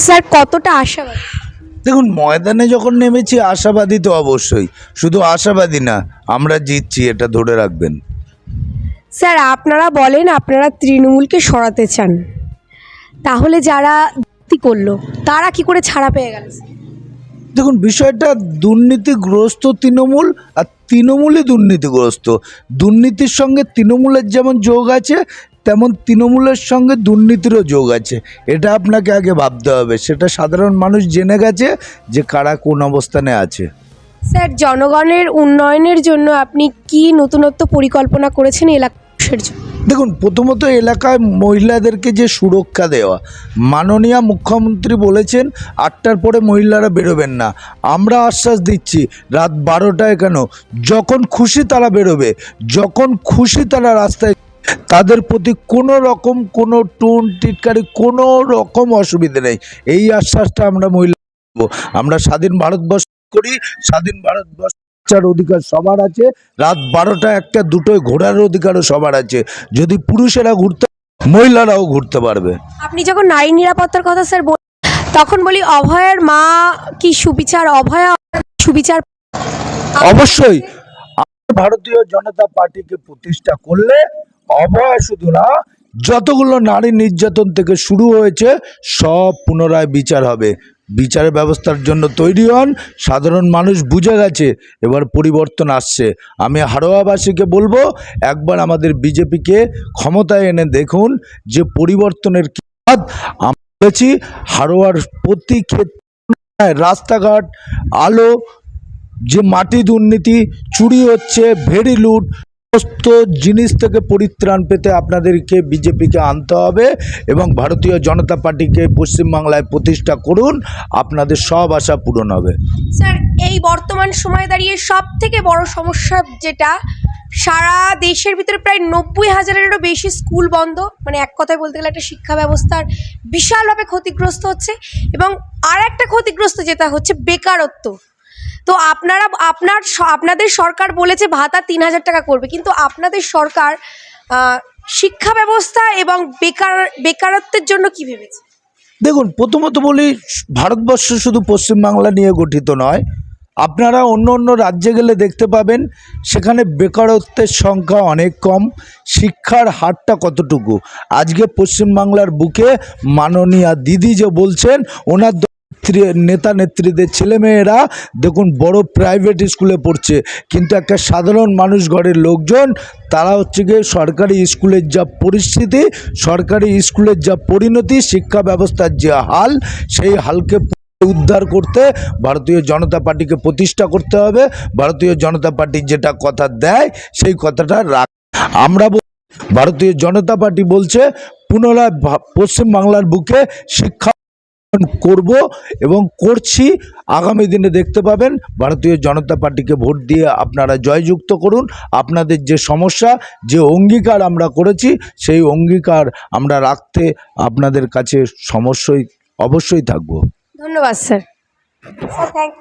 Sir কতটা আশাবাদী? দেখুন, ময়দানে যখন নেমেছি আশাবাদী তো অবশ্যই, শুধু আশাবাদী না, আমরা জিতছি এটা ধরে রাখবেন। স্যার আপনারা বলেন আপনারা তৃণমূলকে সরাতে চান, তাহলে যারা দুর্নীতি করলো তারা কি করে ছাড়া পেয়ে গেল? দেখুন, বিষয়টা দুর্নীতিগ্রস্ত তৃণমূল, আর তৃণমূলই দুর্নীতিগ্রস্ত। দুর্নীতির সঙ্গে তৃণমূলের যেমন যোগ আছে, তেমন তৃণমূলের সঙ্গে দুর্নীতিরও যোগ আছে। এটা আপনাকে আগে ভাবতে হবে। সেটা সাধারণ মানুষ জেনে গেছে যে কারা কোন অবস্থানে আছে। স্যার জনগণের উন্নয়নের জন্য আপনি কি নতুনত্ব পরিকল্পনা করেছেন এলাকার জন্য? দেখুন, প্রথমত এলাকায় মহিলাদেরকে যে সুরক্ষা দেওয়া, মাননীয় মুখ্যমন্ত্রী বলেছেন 8টার পরে মহিলারা বেরোবেন না। আমরা আশ্বাস দিচ্ছি রাত 12টায় কেন, যখন খুশি তারা বেরোবে, যখন খুশি তারা রাস্তায়, তাদের প্রতি কোনো রকম কোনো টোন টিটকারি কোনো রকম অসুবিধে নেই। এই আশ্বাসটা আমরা মহিলা দেব। আমরা স্বাধীন ভারতবর্ষ করি, স্বাধীন ভারতবর্ষ অধিকার সবার আছে। রাত 12টা 1টা 2টোয় ঘোরার অধিকারও সবার আছে। যদি পুরুষেরা ঘুরতে, মহিলারাও ঘুরতে পারবে। আপনি যখন নারী নিরাপত্তার কথা স্যার তখন বলি অভয়ার মা কি সুবিচার, অভয়া সুবিচার? অবশ্যই ভারতীয় জনতা পার্টিকে প্রতিষ্ঠা করলে অভয় শুধু না, যতগুলো নারী নির্যাতন থেকে শুরু হয়েছে সব পুনরায় বিচার হবে। বিচারের ব্যবস্থার জন্য তৈরি হন। সাধারণ মানুষ বুঝে গেছে এবার পরিবর্তন আসছে। আমি হাড়োয়াবাসীকে বলবো, একবার আমাদের বিজেপিকে ক্ষমতায় এনে দেখুন যে পরিবর্তনের কি। আমরা বলেছি হাড়োয়ার প্রতি ক্ষেত্রে রাস্তাঘাট, আলো, যে মাটি দুর্নীতি, চুরি হচ্ছে, ভেড়ি লুট, সমস্ত জিনিস থেকে পরিত্রাণ পেতে আপনাদেরকে বিজেপিকে আনতে হবে এবং ভারতীয় জনতা পার্টিকে পশ্চিমবাংলায় প্রতিষ্ঠা করুন। আপনাদের সব আশা পূরণ হবে। স্যার এই বর্তমান সময়ে দাঁড়িয়ে সব থেকে বড় সমস্যা যেটা, সারা দেশের ভিতরে প্রায় 90,000-এরও বেশি স্কুল বন্ধ, মানে এক কথায় বলতে গেলে একটা শিক্ষা ব্যবস্থার বিশালভাবে ক্ষতিগ্রস্ত হচ্ছে। এবং আর একটা ক্ষতিগ্রস্ত যেটা হচ্ছে বেকারত্ব। তো আপনাদের সরকার বলেছে ভাতা 3,000 টাকা করবে, কিন্তু আপনাদের সরকার শিক্ষা ব্যবস্থা এবং বেকারত্বের জন্য কি ভেবেছে? দেখুন, প্রথমত বলি, ভারতবর্ষ শুধু পশ্চিমবাংলা নিয়ে গঠিত নয়। আপনারা অন্য অন্য রাজ্যে গেলে দেখতে পাবেন সেখানে বেকারত্বের সংখ্যা অনেক কম, শিক্ষার হারটা কতটুকু। আজকে পশ্চিমবাংলার বুকে মাননীয়া দিদি যে বলছেন, ওনার নেতা নেত্রীদের ছেলেমেয়েরা দেখুন বড় প্রাইভেট স্কুলে পড়ছে, কিন্তু একটা সাধারণ মানুষ ঘরের লোকজন তারা হচ্ছে গিয়ে সরকারি স্কুলের যা পরিস্থিতি, সরকারি স্কুলের যা পরিণতি, শিক্ষা ব্যবস্থার যে হাল, সেই হালকে উদ্ধার করতে ভারতীয় জনতা পার্টিকে প্রতিষ্ঠা করতে হবে। ভারতীয় জনতা পার্টি যেটা কথা দেয় সেই কথাটা রাখ। আমরা ভারতীয় জনতা পার্টি বলছে পুনরায় পশ্চিমবাংলার বুকে শিক্ষা করব এবং করছি। আগামী দিনে দেখতে পাবেন। ভারতীয় জনতা পার্টিকে ভোট দিয়ে আপনারা জয়যুক্ত করুন। আপনাদের যে সমস্যা, যে অঙ্গীকার আমরা করেছি, সেই অঙ্গীকার আমরা রাখতে আপনাদের কাছে অবশ্যই থাকবো। ধন্যবাদ স্যার। Sir thank you.